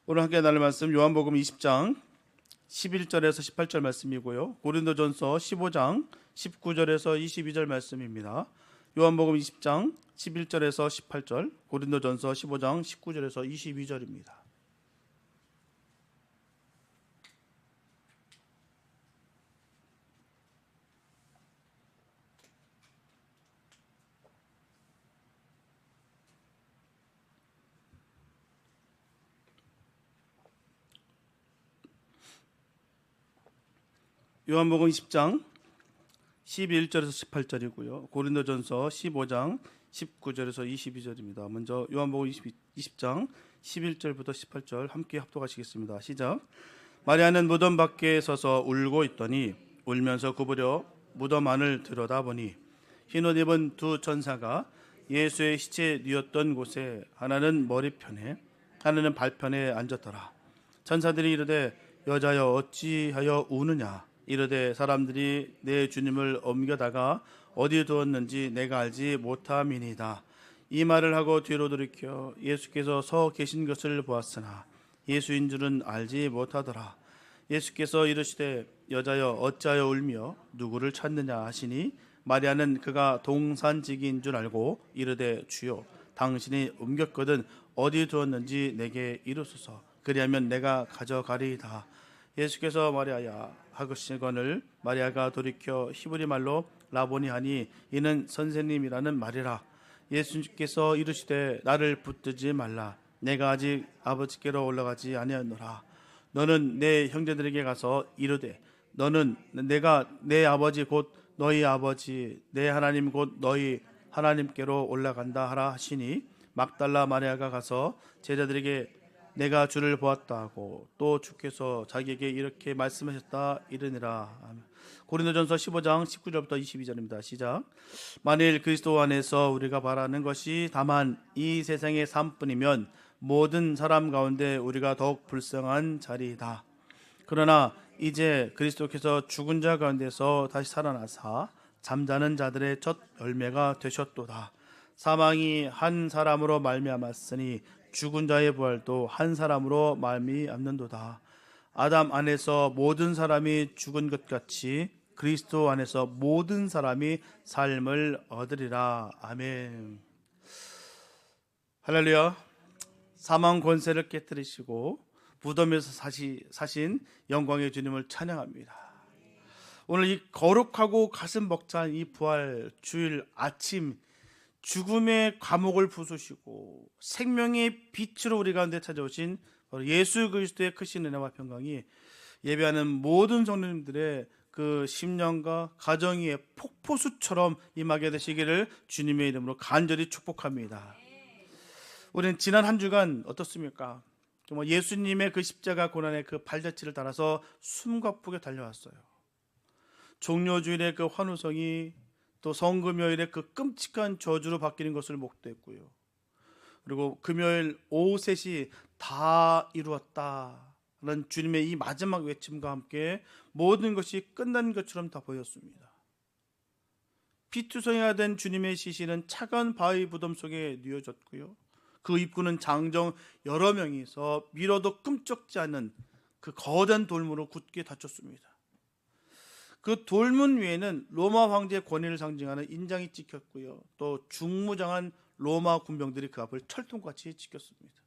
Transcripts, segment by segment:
오늘 함께 나눌 말씀 요한복음 20장 11절에서 18절 말씀이고요. 고린도전서 15장 19절에서 22절 말씀입니다. 요한복음 20장 11절에서 18절, 고린도전서 15장 19절에서 22절입니다. 요한복음 20장 11절에서 18절이고요. 고린도전서 15장 19절에서 22절입니다. 먼저 요한복음 20장 11절부터 18절 함께 합독하시겠습니다. 시작. 마리아는 무덤 밖에 서서 울고 있더니 울면서 구부려 무덤 안을 들여다보니 흰옷 입은 두 천사가 예수의 시체 뉘었던 곳에 하나는 머리편에 하나는 발편에 앉았더라. 천사들이 이르되 여자여 어찌하여 우느냐. 이르되 사람들이 내 주님을 옮겨다가 어디에 두었는지 내가 알지 못함이니이다. 이 말을 하고 뒤로 돌이켜 예수께서 서 계신 것을 보았으나 예수인 줄은 알지 못하더라. 예수께서 이르시되 여자여 어찌하여 울며 누구를 찾느냐 하시니 마리아는 그가 동산지기인 줄 알고 이르되 주여 당신이 옮겼거든 어디 두었는지 내게 이르소서. 그리하면 내가 가져가리이다. 예수께서 마리아야 하시거늘 마리아가 돌이켜 히브리 말로 라보니 하니 이는 선생님이라는 말이라. 예수께서 이르시되 나를 붙들지 말라. 내가 아직 아버지께로 올라가지 아니하노라. 너는 내 형제들에게 가서 이르되 너는 내가 내 아버지 곧 너희 아버지 내 하나님 곧 너희 하나님께로 올라간다 하라 하시니 막달라 마리아가 가서 제자들에게 내가 주를 보았다 하고 또 주께서 자기에게 이렇게 말씀하셨다 이르니라. 고린도전서 15장 19절부터 22절입니다. 시작. 만일 그리스도 안에서 우리가 바라는 것이 다만 이 세상의 삶뿐이면 모든 사람 가운데 우리가 더욱 불쌍한 자리이다. 그러나 이제 그리스도께서 죽은 자 가운데서 다시 살아나사 잠자는 자들의 첫 열매가 되셨도다. 사망이 한 사람으로 말미암았으니 죽은 자의 부활도 한 사람으로 말미암는도다. 아담 안에서 모든 사람이 죽은 것 같이 그리스도 안에서 모든 사람이 삶을 얻으리라. 아멘. 할렐루야. 사망 권세를 깨뜨리시고 무덤에서 사신 영광의 주님을 찬양합니다. 오늘 이 거룩하고 가슴 벅찬 이 부활 주일 아침, 죽음의 감옥을 부수시고 생명의 빛으로 우리 가운데 찾아오신 예수 그리스도의 크신 은혜와 평강이 예배하는 모든 성도님들의 그 심령과 가정의 폭포수처럼 임하게 되시기를 주님의 이름으로 간절히 축복합니다. 우리는 지난 한 주간 어떻습니까? 정말 예수님의 그 십자가 고난의 그 발자취를 따라서 숨가쁘게 달려왔어요. 종료주일의 그 환호성이 또 성금요일에 그 끔찍한 저주로 바뀌는 것을 목도했고요. 그리고 금요일 오후 3시 다 이루었다라는 주님의 이 마지막 외침과 함께 모든 것이 끝난 것처럼 다 보였습니다. 피투성이가 된 주님의 시신은 차가운 바위 부덤 속에 뉘어졌고요. 그 입구는 장정 여러 명이서 밀어도 끔찍지 않은 그 거대한 돌문으로 굳게 닫혔습니다. 그 돌문 위에는 로마 황제의 권위를 상징하는 인장이 찍혔고요. 또 중무장한 로마 군병들이 그 앞을 철통같이 지켰습니다.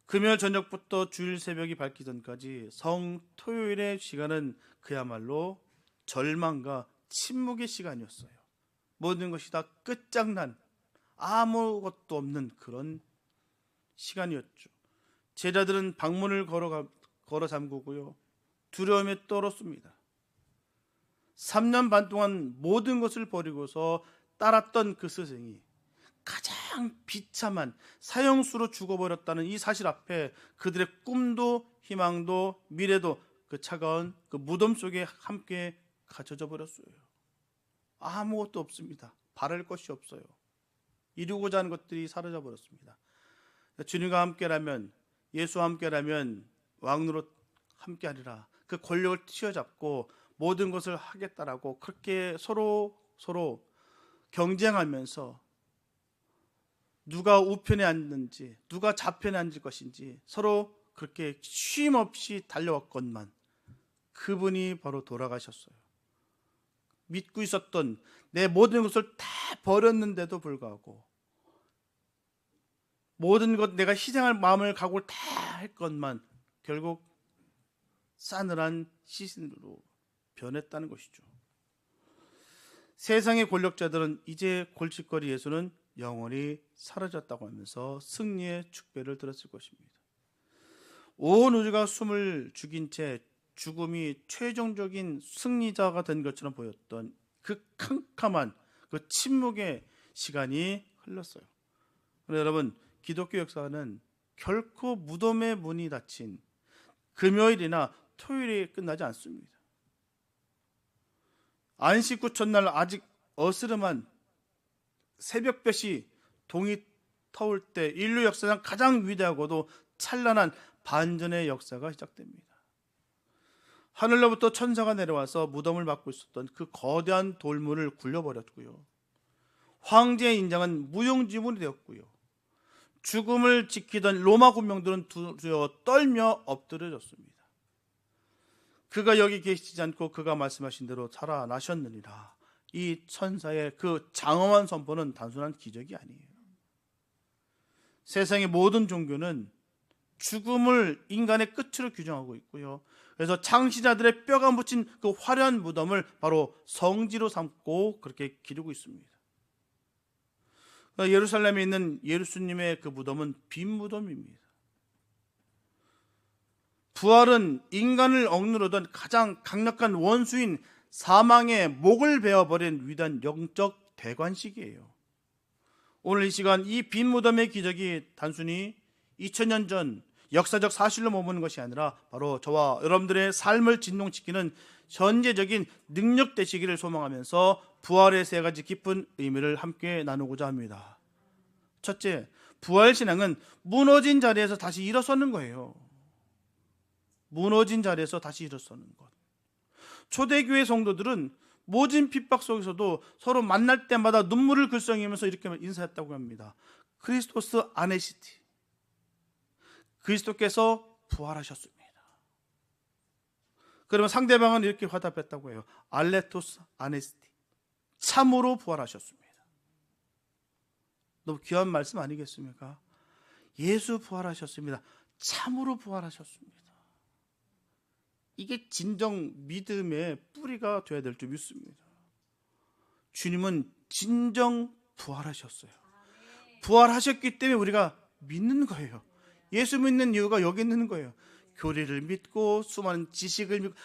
금요일 저녁부터 주일 새벽이 밝기 전까지 성 토요일의 시간은 그야말로 절망과 침묵의 시간이었어요. 모든 것이 다 끝장난 아무것도 없는 그런 시간이었죠. 제자들은 방문을 걸어 잠그고요. 두려움에 떨었습니다. 3년 반 동안 모든 것을 버리고서 따랐던 그 스승이 가장 비참한 사형수로 죽어버렸다는 이 사실 앞에 그들의 꿈도 희망도 미래도 그 차가운 그 무덤 속에 함께 갇혀져 버렸어요. 아무것도 없습니다. 바랄 것이 없어요. 이루고자 하는 것들이 사라져 버렸습니다. 주님과 함께라면, 예수와 함께라면 왕노릇 함께하리라. 그 권력을 쥐어잡고 모든 것을 하겠다라고 그렇게 서로 경쟁하면서 누가 우편에 앉는지, 누가 좌편에 앉을 것인지 서로 그렇게 쉼 없이 달려왔건만 그분이 바로 돌아가셨어요. 믿고 있었던 내 모든 것을 다 버렸는데도 불구하고, 모든 것 내가 희생할 마음을 각오를 다 했건만 결국 싸늘한 시신으로 변했다는 것이죠. 세상의 권력자들은 이제 골칫거리 예수는 영원히 사라졌다고 하면서 승리의 축배를 들었을 것입니다. 온 우주가 숨을 죽인 채 죽음이 최종적인 승리자가 된 것처럼 보였던 그 캄캄한 그 침묵의 시간이 흘렀어요. 그런데 여러분, 기독교 역사는 결코 무덤의 문이 닫힌 금요일이나 토요일에 끝나지 않습니다. 안식 후 첫날 아직 어스름한 새벽볕이 동이 터올 때 인류 역사상 가장 위대하고도 찬란한 반전의 역사가 시작됩니다. 하늘로부터 천사가 내려와서 무덤을 막고 있었던 그 거대한 돌문을 굴려버렸고요. 황제의 인장은 무용지물이 되었고요. 죽음을 지키던 로마 군병들은 두려워 떨며 엎드려졌습니다. 그가 여기 계시지 않고 그가 말씀하신 대로 살아나셨느니라. 이 천사의 그 장엄한 선포는 단순한 기적이 아니에요. 세상의 모든 종교는 죽음을 인간의 끝으로 규정하고 있고요. 그래서 창시자들의 뼈가 묻힌 그 화려한 무덤을 바로 성지로 삼고 그렇게 기르고 있습니다. 예루살렘에 있는 예수님의 그 무덤은 빈 무덤입니다. 부활은 인간을 억누르던 가장 강력한 원수인 사망의 목을 베어버린 위대한 영적 대관식이에요. 오늘 이 시간 이 빈 무덤의 기적이 단순히 2000년 전 역사적 사실로 머무는 것이 아니라 바로 저와 여러분들의 삶을 진동시키는 현재적인 능력 되시기를 소망하면서 부활의 세 가지 깊은 의미를 함께 나누고자 합니다. 첫째, 부활신앙은 무너진 자리에서 다시 일어서는 거예요. 무너진 자리에서 다시 일어서는 것. 초대교회 성도들은 모진 핍박 속에서도 서로 만날 때마다 눈물을 글썽이면서 이렇게 인사했다고 합니다. 크리스토스 아네시티. 그리스도께서 부활하셨습니다. 그러면 상대방은 이렇게 화답했다고 해요. 알레토스 아네시티. 참으로 부활하셨습니다. 너무 귀한 말씀 아니겠습니까? 예수 부활하셨습니다. 참으로 부활하셨습니다. 이게 진정 믿음의 뿌리가 되어야 될 줄 믿습니다. 주님은 진정 부활하셨어요. 부활하셨기 때문에 우리가 믿는 거예요. 예수 믿는 이유가 여기 있는 거예요. 교리를 믿고 수많은 지식을 믿고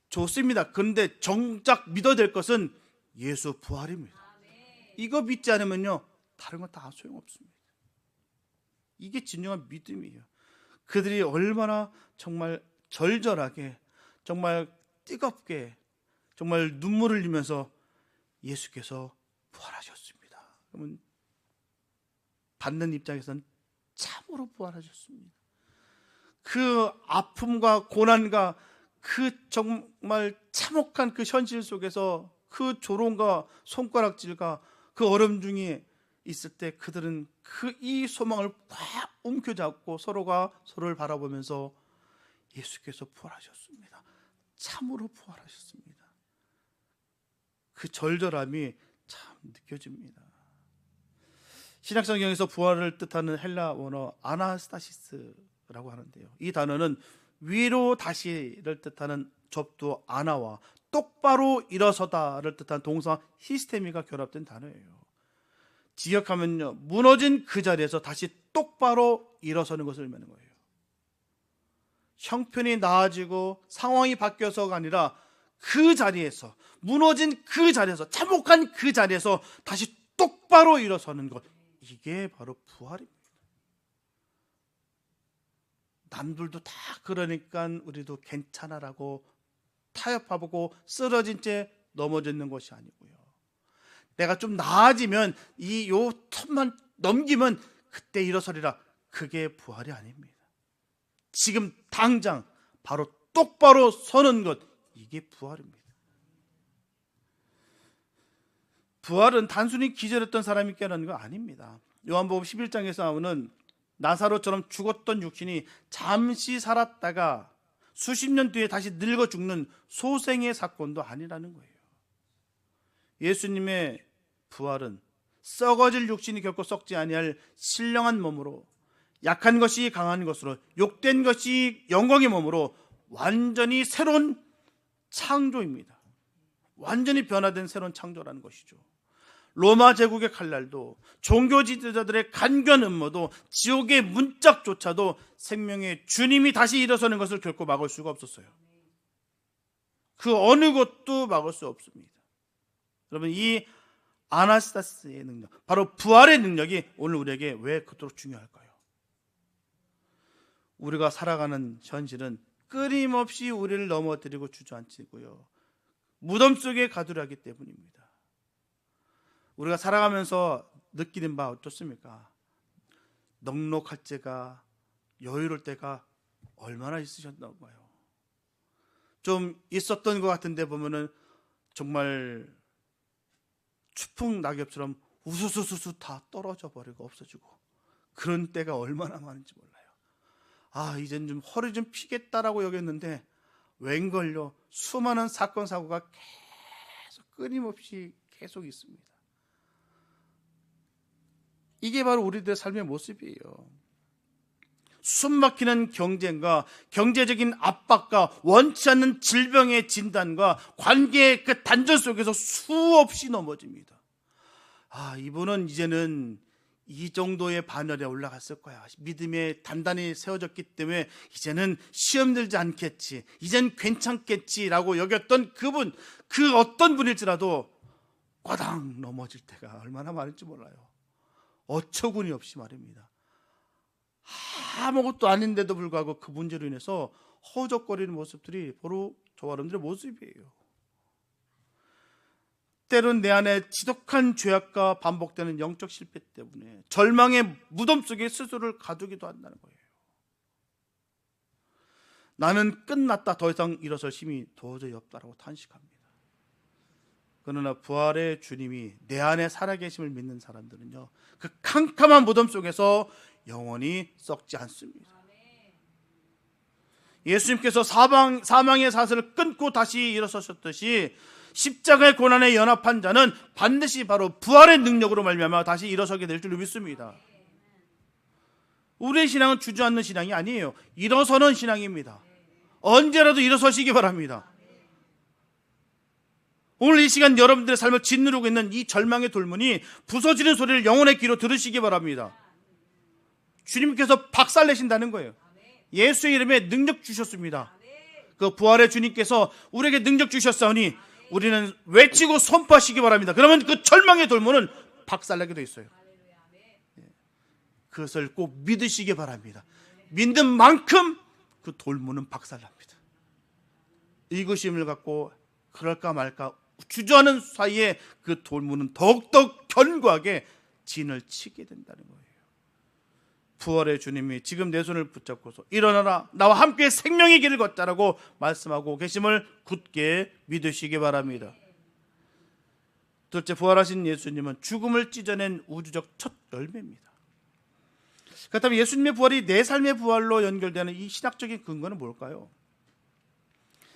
좋습니다. 그런데 정작 믿어야 될 것은 예수 부활입니다. 이거 믿지 않으면요, 다른 건 다 소용없습니다. 이게 진정한 믿음이에요. 그들이 얼마나 정말 절절하게, 정말 뜨겁게, 정말 눈물을 흘리면서 예수께서 부활하셨습니다. 그러면 받는 입장에서는 참으로 부활하셨습니다. 그 아픔과 고난과 그 정말 참혹한 그 현실 속에서 그 조롱과 손가락질과 그 얼음 중에 있을 때 그들은 이 소망을 꽉 움켜잡고 서로가 서로를 바라보면서 예수께서 부활하셨습니다. 참으로 부활하셨습니다. 그 절절함이 참 느껴집니다. 신약성경에서 부활을 뜻하는 헬라 원어 아나스타시스라고 하는데요. 이 단어는 위로 다시를 뜻하는 접두 아나와 똑바로 일어서다를 뜻한 동사 히스테미가 결합된 단어예요. 직역하면요, 무너진 그 자리에서 다시 똑바로 일어서는 것을 의미하는 거예요. 형편이 나아지고 상황이 바뀌어서가 아니라 그 자리에서, 무너진 그 자리에서, 참혹한 그 자리에서 다시 똑바로 일어서는 것, 이게 바로 부활입니다. 남들도 다 그러니까 우리도 괜찮아라고 타협하고 쓰러진 채 넘어지는 것이 아니고요. 내가 좀 나아지면 요 텀만 넘기면 그때 일어서리라. 그게 부활이 아닙니다. 지금 당장 바로 똑바로 서는 것, 이게 부활입니다. 부활은 단순히 기절했던 사람이 깨어나는 거 아닙니다. 요한복음 11장에서 나오는 나사로처럼 죽었던 육신이 잠시 살았다가 수십 년 뒤에 다시 늙어 죽는 소생의 사건도 아니라는 거예요. 예수님의 부활은 썩어질 육신이 결코 썩지 아니할 신령한 몸으로, 약한 것이 강한 것으로, 욕된 것이 영광의 몸으로 완전히 새로운 창조입니다. 완전히 변화된 새로운 창조라는 것이죠. 로마 제국의 칼날도, 종교 지도자들의 간교한 음모도, 지옥의 문짝조차도 생명의 주님이 다시 일어서는 것을 결코 막을 수가 없었어요. 그 어느 것도 막을 수 없습니다. 여러분, 이 아나스타스의 능력, 바로 부활의 능력이 오늘 우리에게 왜 그토록 중요할까요? 우리가 살아가는 현실은 끊임없이 우리를 넘어뜨리고 주저앉히고요, 무덤 속에 가두려하기 때문입니다. 우리가 살아가면서 느끼는 바 어떻습니까? 넉넉할 때가, 여유로울 때가 얼마나 있으셨나 봐요. 좀 있었던 것 같은데 보면은 정말 추풍 낙엽처럼 우수수수수 다 떨어져 버리고 없어지고, 그런 때가 얼마나 많은지 몰라요. 이젠 좀 허리 좀 피겠다라고 여겼는데 웬걸요, 수많은 사건 사고가 계속 끊임없이 계속 있습니다. 이게 바로 우리들의 삶의 모습이에요. 숨막히는 경쟁과 경제적인 압박과 원치 않는 질병의 진단과 관계의 그 단절 속에서 수없이 넘어집니다. 이분은 이제는 이 정도의 반열에 올라갔을 거야. 믿음에 단단히 세워졌기 때문에 이제는 시험 들지 않겠지, 이젠 괜찮겠지라고 여겼던 그분, 그 어떤 분일지라도 꽈당 넘어질 때가 얼마나 많을지 몰라요. 어처구니 없이 말입니다. 아무것도 아닌데도 불구하고 그 문제로 인해서 허우적거리는 모습들이 바로 저와 여러분들의 모습이에요. 때론 내 안에 지독한 죄악과 반복되는 영적 실패 때문에 절망의 무덤 속에 스스로를 가두기도 한다는 거예요. 나는 끝났다, 더 이상 일어설 힘이 도저히 없다라고 탄식합니다. 그러나 부활의 주님이 내 안에 살아계심을 믿는 사람들은요, 그 캄캄한 무덤 속에서 영원히 썩지 않습니다. 예수님께서 사망의 사슬을 끊고 다시 일어서셨듯이 십자가의 고난에 연합한 자는 반드시 바로 부활의 능력으로 말미암아 다시 일어서게 될 줄 믿습니다. 우리의 신앙은 주저앉는 신앙이 아니에요. 일어서는 신앙입니다. 언제라도 일어서시기 바랍니다. 오늘 이 시간 여러분들의 삶을 짓누르고 있는 이 절망의 돌문이 부서지는 소리를 영혼의 귀로 들으시기 바랍니다. 주님께서 박살내신다는 거예요. 예수의 이름에 능력 주셨습니다. 그 부활의 주님께서 우리에게 능력 주셨사오니 우리는 외치고 선포하시기 바랍니다. 그러면 그 절망의 돌문은 박살나게 돼 있어요. 그것을 꼭 믿으시기 바랍니다. 믿는 만큼 그 돌문은 박살납니다. 의구심을 갖고 그럴까 말까 주저하는 사이에 그 돌문은 더욱더 견고하게 진을 치게 된다는 거예요. 부활의 주님이 지금 내 손을 붙잡고서 일어나라, 나와 함께 생명의 길을 걷자라고 말씀하고 계심을 굳게 믿으시기 바랍니다. 둘째, 부활하신 예수님은 죽음을 찢어낸 우주적 첫 열매입니다. 그렇다면 예수님의 부활이 내 삶의 부활로 연결되는 이 신학적인 근거는 뭘까요?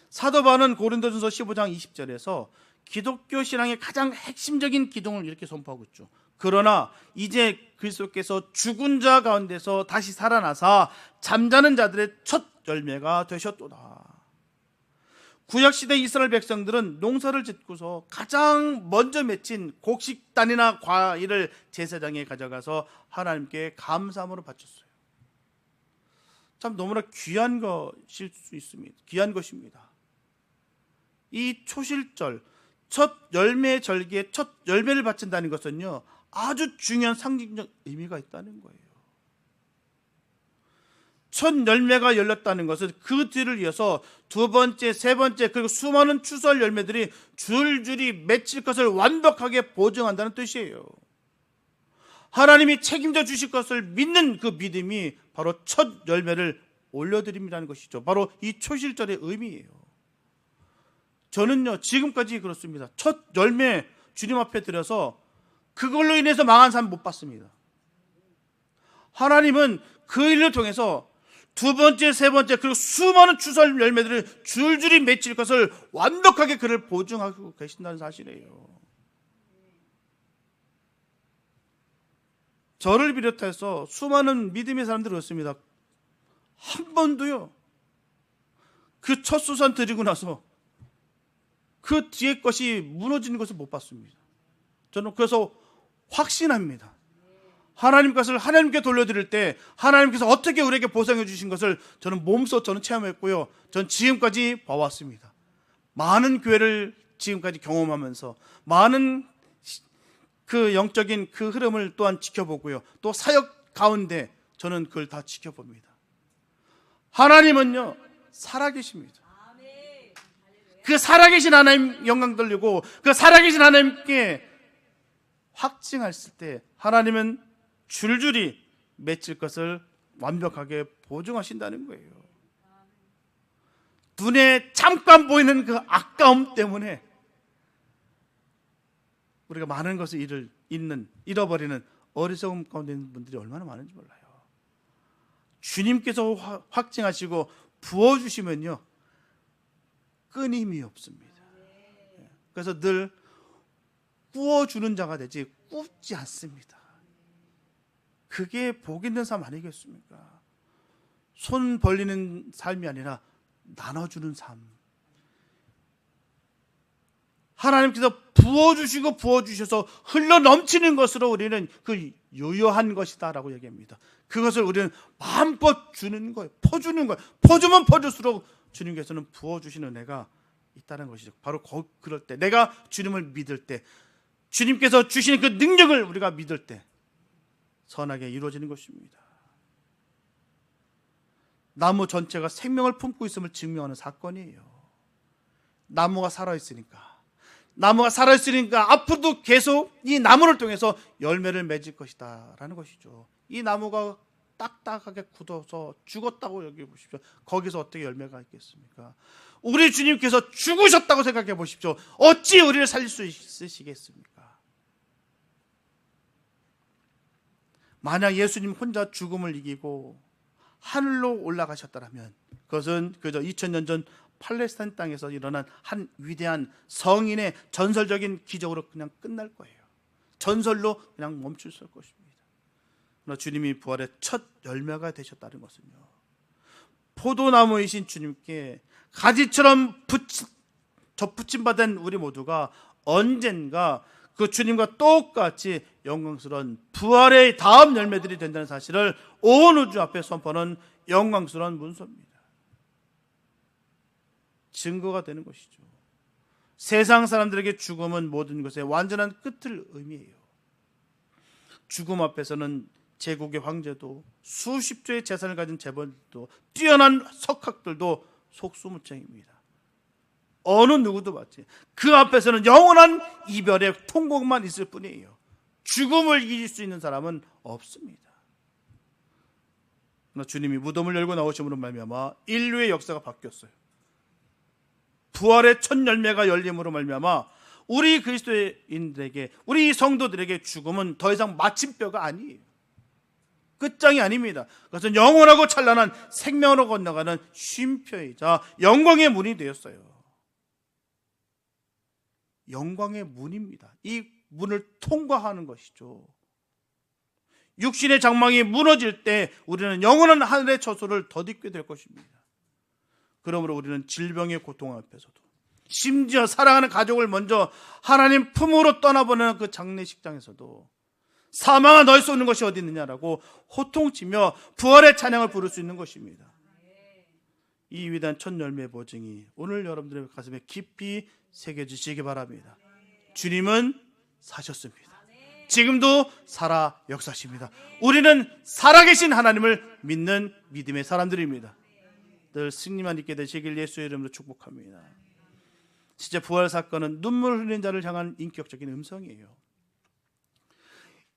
사도 바울은 고린도전서 15장 20절에서 기독교 신앙의 가장 핵심적인 기둥을 이렇게 선포하고 있죠. 그러나 이제 그리스도께서 죽은 자 가운데서 다시 살아나사 잠자는 자들의 첫 열매가 되셨도다. 구약시대 이스라엘 백성들은 농사를 짓고서 가장 먼저 맺힌 곡식단이나 과일을 제사장에 가져가서 하나님께 감사함으로 바쳤어요. 참 너무나 귀한 것일 수 있습니다. 귀한 것입니다. 이 초실절, 첫 열매 절기에 첫 열매를 바친다는 것은요, 아주 중요한 상징적 의미가 있다는 거예요. 첫 열매가 열렸다는 것은 그 뒤를 이어서 두 번째, 세 번째, 그리고 수많은 추수할 열매들이 줄줄이 맺힐 것을 완벽하게 보증한다는 뜻이에요. 하나님이 책임져 주실 것을 믿는 그 믿음이 바로 첫 열매를 올려드림이라는 것이죠. 바로 이 초실절의 의미예요. 저는요, 지금까지 그렇습니다. 첫 열매 주님 앞에 드려서 그걸로 인해서 망한 삶 못 봤습니다. 하나님은 그 일을 통해서 두 번째, 세 번째, 그리고 수많은 추수할 열매들을 줄줄이 맺힐 것을 완벽하게 그를 보증하고 계신다는 사실이에요. 저를 비롯해서 수많은 믿음의 사람들이 그렇습니다. 한 번도요, 그 첫 수산 드리고 나서 그 뒤에 것이 무너지는 것을 못 봤습니다. 저는 그래서 확신합니다. 하나님 것을 하나님께 돌려드릴 때 하나님께서 어떻게 우리에게 보상해 주신 것을 저는 몸소 저는 체험했고요. 전 지금까지 봐왔습니다. 많은 교회를 지금까지 경험하면서 많은 그 영적인 그 흐름을 또한 지켜보고요. 또 사역 가운데 저는 그걸 다 지켜봅니다. 하나님은요, 살아계십니다. 그 살아계신 하나님 영광 돌리고 그 살아계신 하나님께 확증했을 때 하나님은 줄줄이 맺힐 것을 완벽하게 보증하신다는 거예요. 눈에 잠깐 보이는 그 아까움 때문에 우리가 많은 것을 잃어버리는 어리석음 가운데 있는 분들이 얼마나 많은지 몰라요. 주님께서 확증하시고 부어주시면요, 끊임이 없습니다. 그래서 늘 꾸어주는 자가 되지 굽지 않습니다. 그게 복 있는 삶 아니겠습니까? 손 벌리는 삶이 아니라 나눠주는 삶. 하나님께서 부어주시고 부어주셔서 흘러넘치는 것으로 우리는 그 유효한 것이다라고 얘기합니다. 그것을 우리는 마음껏 주는 거예요. 퍼주는 거예요. 퍼주면 퍼줄수록 주님께서는 부어주시는 은혜가 있다는 것이죠. 바로 그럴 때, 내가 주님을 믿을 때, 주님께서 주시는 그 능력을 우리가 믿을 때 선하게 이루어지는 것입니다. 나무 전체가 생명을 품고 있음을 증명하는 사건이에요. 나무가 살아있으니까 앞으로도 계속 이 나무를 통해서 열매를 맺을 것이다 라는 것이죠. 이 나무가 딱딱하게 굳어서 죽었다고 여기 보십시오. 거기서 어떻게 열매가 있겠습니까? 우리 주님께서 죽으셨다고 생각해 보십시오. 어찌 우리를 살릴 수 있으시겠습니까? 만약 예수님 혼자 죽음을 이기고 하늘로 올라가셨다면 그것은 그저 2000년 전 팔레스타인 땅에서 일어난 한 위대한 성인의 전설적인 기적으로 그냥 끝날 거예요. 전설로 그냥 멈출 것입니다. 그러나 주님이 부활의 첫 열매가 되셨다는 것은요, 포도나무이신 주님께 가지처럼 접붙임받은 우리 모두가 언젠가 그 주님과 똑같이 영광스러운 부활의 다음 열매들이 된다는 사실을 온 우주 앞에 선포하는 영광스러운 문서입니다. 증거가 되는 것이죠. 세상 사람들에게 죽음은 모든 것의 완전한 끝을 의미해요. 죽음 앞에서는 제국의 황제도 수십 조의 재산을 가진 재벌도 뛰어난 석학들도 속수무책입니다. 어느 누구도 맞지. 그 앞에서는 영원한 이별의 통곡만 있을 뿐이에요. 죽음을 이길 수 있는 사람은 없습니다. 그러나 주님이 무덤을 열고 나오심으로 말미암아 인류의 역사가 바뀌었어요. 부활의 첫 열매가 열림으로 말미암아 우리 그리스도인들에게, 우리 성도들에게 죽음은 더 이상 마침표가 아니에요. 끝장이 아닙니다. 그것은 영원하고 찬란한 생명으로 건너가는 쉼표이자 영광의 문이 되었어요. 영광의 문입니다. 이 문을 통과하는 것이죠. 육신의 장막이 무너질 때 우리는 영원한 하늘의 처소를 덧입게 될 것입니다. 그러므로 우리는 질병의 고통 앞에서도, 심지어 사랑하는 가족을 먼저 하나님 품으로 떠나보내는 그 장례식장에서도 사망아 너희 쏘는 것이 어디 있느냐라고 호통치며 부활의 찬양을 부를 수 있는 것입니다. 이 위대한 첫 열매의 보증이 오늘 여러분들의 가슴에 깊이 새겨지시기 바랍니다. 주님은 사셨습니다. 지금도 살아 역사하십니다. 우리는 살아계신 하나님을 믿는 믿음의 사람들입니다. 늘 승리만 있게 되시길 예수의 이름으로 축복합니다. 진짜 부활 사건은 눈물 흘리는 자를 향한 인격적인 음성이에요.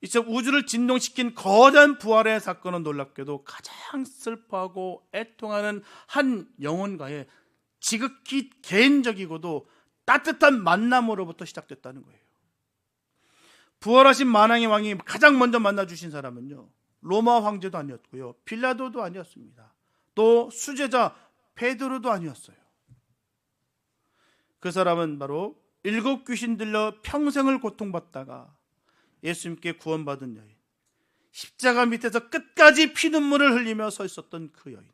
이제 우주를 진동시킨 거대한 부활의 사건은 놀랍게도 가장 슬퍼하고 애통하는 한 영혼과의 지극히 개인적이고도 따뜻한 만남으로부터 시작됐다는 거예요. 부활하신 만왕의 왕이 가장 먼저 만나주신 사람은요, 로마 황제도 아니었고요, 빌라도도 아니었습니다. 또 수제자 베드로도 아니었어요. 그 사람은 바로 7 귀신 들려 평생을 고통받다가 예수님께 구원받은 여인, 십자가 밑에서 끝까지 피눈물을 흘리며 서 있었던 그 여인,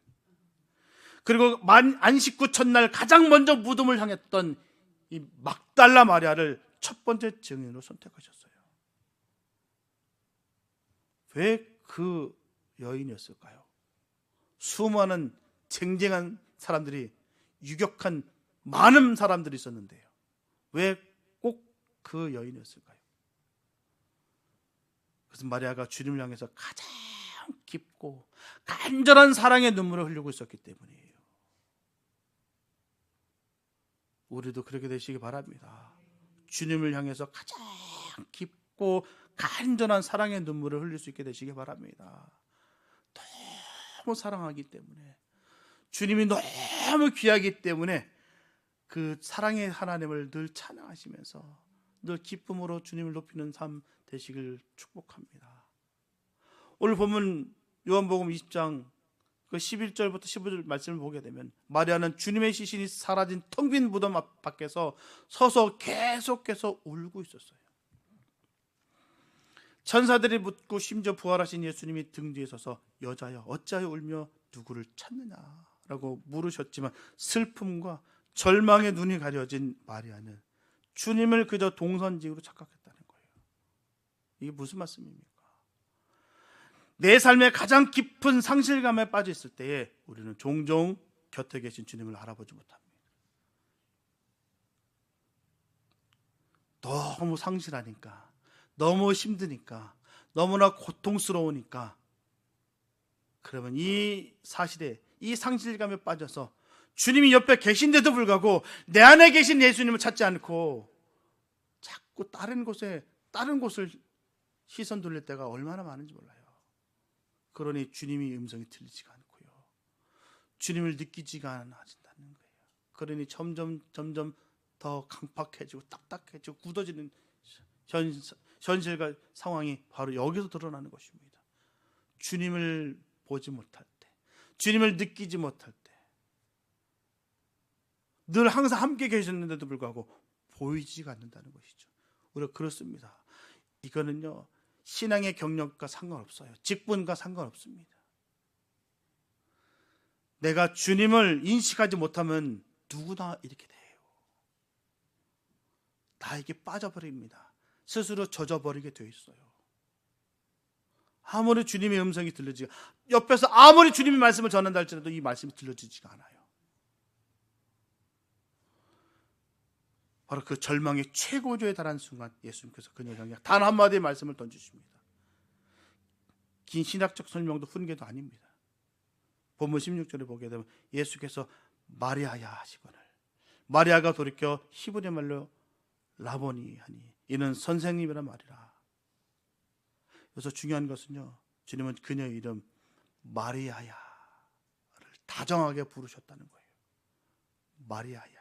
그리고 안식 후 첫날 가장 먼저 무덤을 향했던 이 막달라 마리아를 첫 번째 증인으로 선택하셨어요. 왜 그 여인이었을까요? 수많은 쟁쟁한 사람들이, 유격한 많은 사람들이 있었는데요, 왜 꼭 그 여인이었을까요? 그래서 마리아가 주님을 향해서 가장 깊고 간절한 사랑의 눈물을 흘리고 있었기 때문이에요. 우리도 그렇게 되시기 바랍니다. 주님을 향해서 가장 깊고 간절한 사랑의 눈물을 흘릴 수 있게 되시기 바랍니다. 너무 사랑하기 때문에, 주님이 너무 귀하기 때문에 그 사랑의 하나님을 늘 찬양하시면서 늘 기쁨으로 주님을 높이는 삶 되시길 축복합니다. 오늘 보면 요한복음 20장 그 11절부터 15절 말씀을 보게 되면, 마리아는 주님의 시신이 사라진 텅 빈 무덤 앞 밖에서 서서 계속해서 울고 있었어요. 천사들이 묻고 심지어 부활하신 예수님이 등 뒤에 서서 여자여 어찌하여 울며 누구를 찾느냐라고 물으셨지만, 슬픔과 절망의 눈이 가려진 마리아는 주님을 그저 동선직으로 착각했다는 거예요. 이게 무슨 말씀입니까? 내 삶의 가장 깊은 상실감에 빠져 있을 때에 우리는 종종 곁에 계신 주님을 알아보지 못합니다. 너무 상실하니까, 너무 힘드니까, 너무나 고통스러우니까, 그러면 이 사실에, 이 상실감에 빠져서 주님이 옆에 계신데도 불구하고 내 안에 계신 예수님을 찾지 않고 자꾸 다른 곳을 시선 돌릴 때가 얼마나 많은지 몰라요. 그러니 주님이 음성이 들리지가 않고요, 주님을 느끼지가 않아진다는 거예요. 그러니 점점 더 강팍해지고 딱딱해지고 굳어지는 현실과 상황이 바로 여기서 드러나는 것입니다. 주님을 보지 못할 때, 주님을 느끼지 못할 때, 늘 항상 함께 계셨는데도 불구하고 보이지가 않는다는 것이죠. 우리가 그렇습니다. 이거는요, 신앙의 경력과 상관없어요. 직분과 상관없습니다. 내가 주님을 인식하지 못하면 누구나 이렇게 돼요. 나에게 빠져버립니다. 스스로 젖어버리게 돼 있어요. 아무리 주님의 음성이 들려지가, 옆에서 아무리 주님의 말씀을 전한다 할지라도 이 말씀이 들려지지가 않아요. 바로 그 절망의 최고조에 달한 순간 예수님께서 그녀에게 향해 단 한마디의 말씀을 던지십니다. 긴 신학적 설명도 훈계도 아닙니다. 본문 16절에 보게 되면 예수께서 마리아야 하시거늘, 마리아가 돌이켜 히브리 말로 라보니 하니 이는 선생님이란 말이라. 그래서 중요한 것은요, 주님은 그녀의 이름 마리아야를 다정하게 부르셨다는 거예요. 마리아야.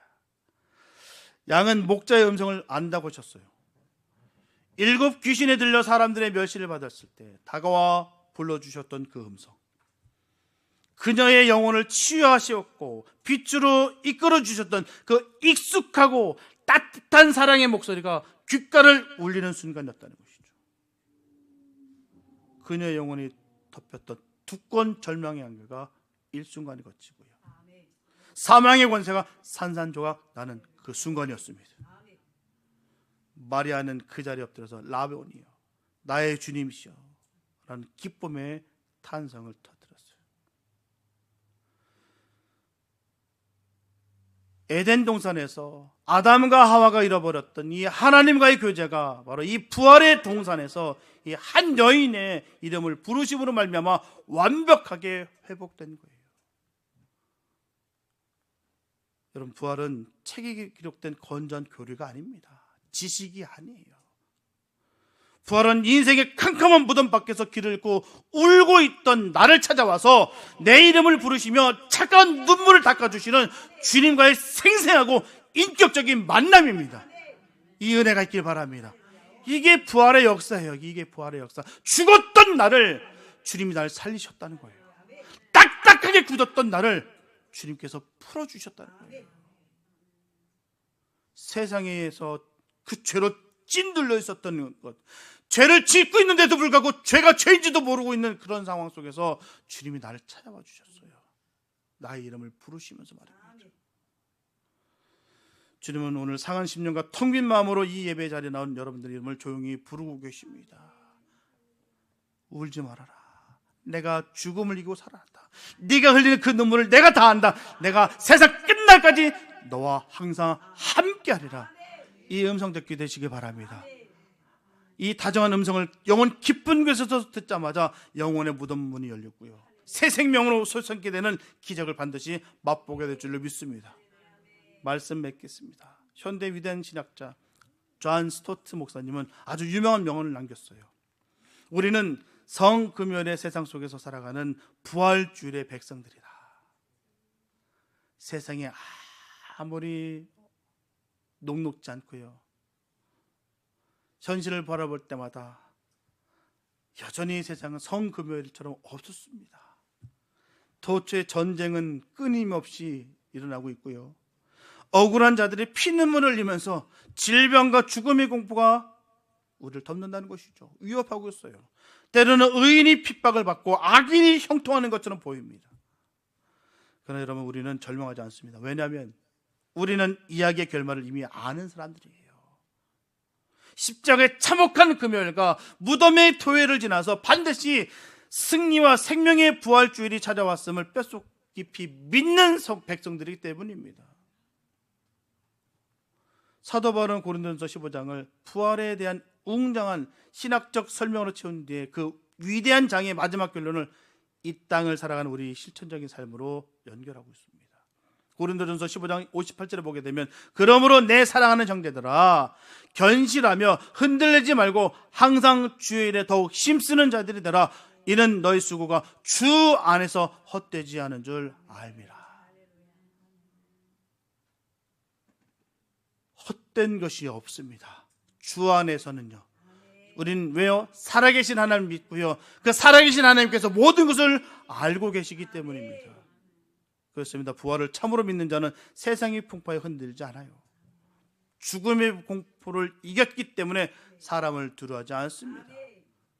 양은 목자의 음성을 안다고 하셨어요. 7 귀신에 들려 사람들의 멸시를 받았을 때 다가와 불러주셨던 그 음성, 그녀의 영혼을 치유하시었고 빛으로 이끌어 주셨던 그 익숙하고 따뜻한 사랑의 목소리가 귓가를 울리는 순간이었다는 것이죠. 그녀의 영혼이 덮였던 두꺼운 절망의 안개가 일순간에 걷히고요, 사망의 권세가 산산조각 나는 그 순간이었습니다. 마리아는 그 자리에 엎드려서 라보니여, 나의 주님이시여 라는 기쁨의 탄성을 터뜨렸어요. 에덴 동산에서 아담과 하와가 잃어버렸던 이 하나님과의 교제가 바로 이 부활의 동산에서 이 한 여인의 이름을 부르심으로 말미암아 완벽하게 회복된 거예요. 여러분, 부활은 책에 기록된 건전 교리가 아닙니다. 지식이 아니에요. 부활은 인생의 캄캄한 무덤 밖에서 길을 잃고 울고 있던 나를 찾아와서 내 이름을 부르시며 차가운 눈물을 닦아주시는 주님과의 생생하고 인격적인 만남입니다. 이 은혜가 있길 바랍니다. 이게 부활의 역사예요. 이게 부활의 역사. 죽었던 나를 주님이 나를 살리셨다는 거예요. 딱딱하게 굳었던 나를 주님께서 풀어주셨다는 거예요. 세상에서 그 죄로 찐들려 있었던 것, 죄를 짓고 있는데도 불구하고 죄가 죄인지도 모르고 있는 그런 상황 속에서 주님이 나를 찾아와 주셨어요. 나의 이름을 부르시면서 말입니다. 주님은 오늘 상한 심령과 텅 빈 마음으로 이 예배 자리에 나온 여러분들의 이름을 조용히 부르고 계십니다. 울지 말아라. 내가 죽음을 이기고 살아났다. 네가 흘리는 그 눈물을 내가 다 안다. 내가 세상 끝날까지 너와 항상 함께하리라. 이 음성 듣게 되시기 바랍니다. 이 다정한 음성을 영혼 깊은 곳에서 듣자마자 영혼의 무덤 문이 열렸고요, 새 생명으로 솟게 되는 기적을 반드시 맛보게 될 줄로 믿습니다. 말씀 맺겠습니다. 현대 위대한 신학자 존 스토트 목사님은 아주 유명한 명언을 남겼어요. 우리는 성금요일의 세상 속에서 살아가는 부활주일의 백성들이다. 세상에 아무리 녹록지 않고요, 현실을 바라볼 때마다 여전히 세상은 성금요일처럼 없었습니다. 도처의 전쟁은 끊임없이 일어나고 있고요, 억울한 자들이 피눈물을 흘리면서 질병과 죽음의 공포가 우리를 덮는다는 것이죠. 위협하고 있어요. 때로는 의인이 핍박을 받고 악인이 형통하는 것처럼 보입니다. 그러나 여러분, 우리는 절망하지 않습니다. 왜냐하면 우리는 이야기의 결말을 이미 아는 사람들이에요. 십자가의 참혹한 금요일과 무덤의 토요일을 지나서 반드시 승리와 생명의 부활주일이 찾아왔음을 뼛속 깊이 믿는 백성들이기 때문입니다. 사도 바울은 고린도전서 15장을 부활에 대한 웅장한 신학적 설명으로 채운 뒤에 그 위대한 장의 마지막 결론을 이 땅을 살아가는 우리 실천적인 삶으로 연결하고 있습니다. 고린도전서 15장 58절에 보게 되면, 그러므로 내 사랑하는 형제들아, 견실하며 흔들리지 말고 항상 주의 일에 더욱 힘쓰는 자들이 되라. 이는 너희 수고가 주 안에서 헛되지 않은 줄 알미라. 헛된 것이 없습니다. 주 안에서는요. 우리는 왜요? 살아계신 하나님 믿고요, 그 살아계신 하나님께서 모든 것을 알고 계시기 때문입니다. 그렇습니다. 부활을 참으로 믿는 자는 세상의 풍파에 흔들리지 않아요. 죽음의 공포를 이겼기 때문에 사람을 두려워하지 않습니다.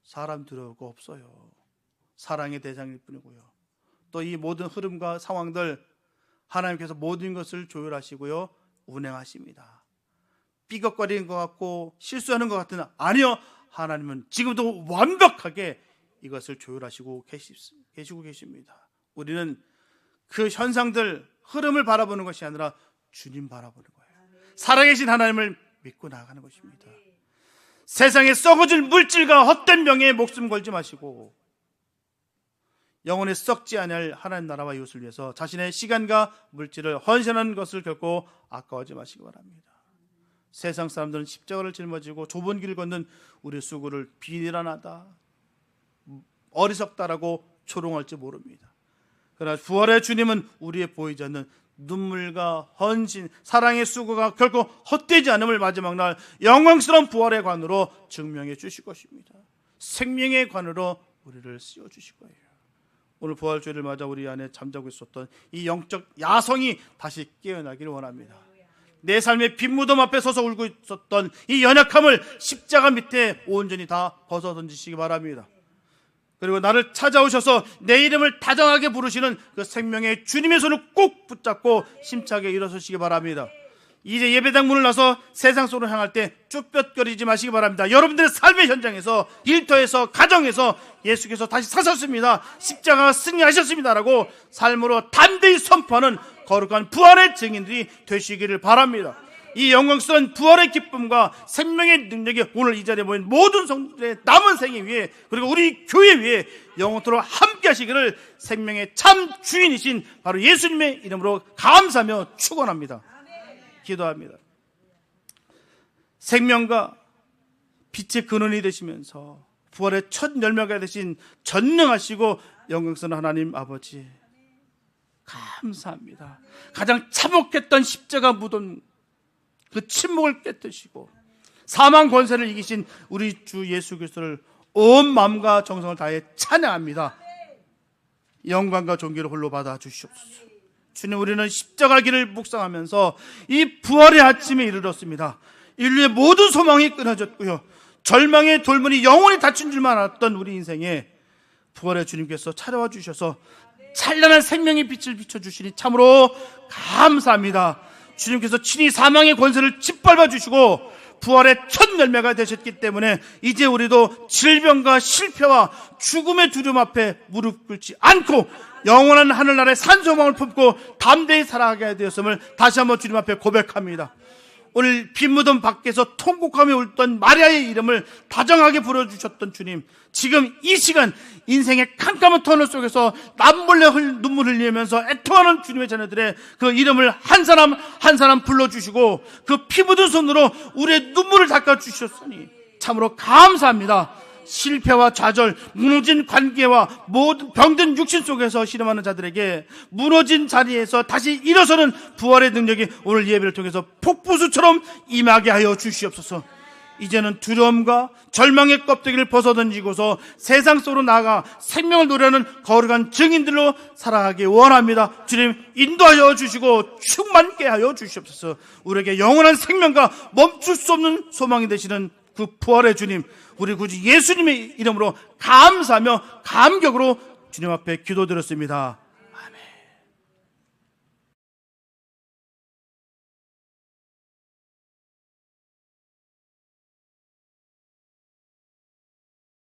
사람 두려울 거 없어요. 사랑의 대상일 뿐이고요, 또 이 모든 흐름과 상황들 하나님께서 모든 것을 조율하시고요, 운행하십니다. 삐걱거리는 것 같고 실수하는 것 같으나 아니요, 하나님은 지금도 완벽하게 이것을 조율하시고 계시고 계십니다. 우리는 그 현상들, 흐름을 바라보는 것이 아니라 주님 바라보는 거예요. 살아계신 하나님을 믿고 나아가는 것입니다. 세상에 썩어질 물질과 헛된 명예에 목숨 걸지 마시고 영혼에 썩지 아니할 하나님 나라와 이웃을 위해서 자신의 시간과 물질을 헌신하는 것을 결코 아까워하지 마시기 바랍니다. 세상 사람들은 십자가를 짊어지고 좁은 길을 걷는 우리 수고를 비난하다, 어리석다라고 조롱할지 모릅니다. 그러나 부활의 주님은 우리의 보이지 않는 눈물과 헌신, 사랑의 수고가 결코 헛되지 않음을 마지막 날 영광스러운 부활의 관으로 증명해 주실 것입니다. 생명의 관으로 우리를 씌워 주실 거예요. 오늘 부활주일을 맞아 우리 안에 잠자고 있었던 이 영적 야성이 다시 깨어나기를 원합니다. 내 삶의 빈무덤 앞에 서서 울고 있었던 이 연약함을 십자가 밑에 온전히 다 벗어 던지시기 바랍니다. 그리고 나를 찾아오셔서 내 이름을 다정하게 부르시는 그 생명의 주님의 손을 꼭 붙잡고 힘차게 일어서시기 바랍니다. 이제 예배당 문을 나서 세상 속으로 향할 때 쭈뼛거리지 마시기 바랍니다. 여러분들의 삶의 현장에서, 일터에서, 가정에서 예수께서 다시 사셨습니다, 십자가가 승리하셨습니다라고 삶으로 담대히 선포하는 거룩한 부활의 증인들이 되시기를 바랍니다. 이 영광스러운 부활의 기쁨과 생명의 능력이 오늘 이 자리에 모인 모든 성도들의 남은 생애 위에, 그리고 우리 교회 위에 영원토록 함께 하시기를 생명의 참 주인이신 바로 예수님의 이름으로 감사하며 축원합니다. 기도합니다. 생명과 빛의 근원이 되시면서 부활의 첫 열매가 되신 전능하시고 영광스러운 하나님 아버지, 감사합니다. 가장 참혹했던 십자가 무덤 그 침묵을 깨뜨시고 사망 권세를 이기신 우리 주 예수 그리스도를 온 마음과 정성을 다해 찬양합니다. 영광과 존귀를 홀로 받아 주시옵소서. 주님, 우리는 십자가 길을 묵상하면서 이 부활의 아침에 이르렀습니다. 인류의 모든 소망이 끊어졌고요, 절망의 돌문이 영원히 닫힌 줄만 알았던 우리 인생에 부활의 주님께서 찾아와 주셔서 찬란한 생명의 빛을 비춰주시니 참으로 감사합니다. 주님께서 친히 사망의 권세를 짓밟아 주시고 부활의 첫 열매가 되셨기 때문에 이제 우리도 질병과 실패와 죽음의 두려움 앞에 무릎 꿇지 않고 영원한 하늘나라의 산소망을 품고 담대히 살아가게 되었음을 다시 한번 주님 앞에 고백합니다. 오늘 피 묻은 밖에서 통곡하며 울던 마리아의 이름을 다정하게 불러주셨던 주님, 지금 이 시간 인생의 캄캄한 터널 속에서 남몰래 눈물 흘리면서 애통하는 주님의 자녀들의 그 이름을 한 사람 한 사람 불러주시고 그 피 묻은 손으로 우리의 눈물을 닦아주셨으니 참으로 감사합니다. 실패와 좌절, 무너진 관계와 모든 병든 육신 속에서 씨름하는 자들에게 무너진 자리에서 다시 일어서는 부활의 능력이 오늘 예배를 통해서 폭포수처럼 임하게 하여 주시옵소서. 이제는 두려움과 절망의 껍데기를 벗어던지고서 세상 속으로 나아가 생명을 노래하는 거룩한 증인들로 살아가기 원합니다. 주님, 인도하여 주시고 충만케 하여 주시옵소서. 우리에게 영원한 생명과 멈출 수 없는 소망이 되시는 그 부활의 주님, 우리 구주 예수님의 이름으로 감사하며 감격으로 주님 앞에 기도드렸습니다.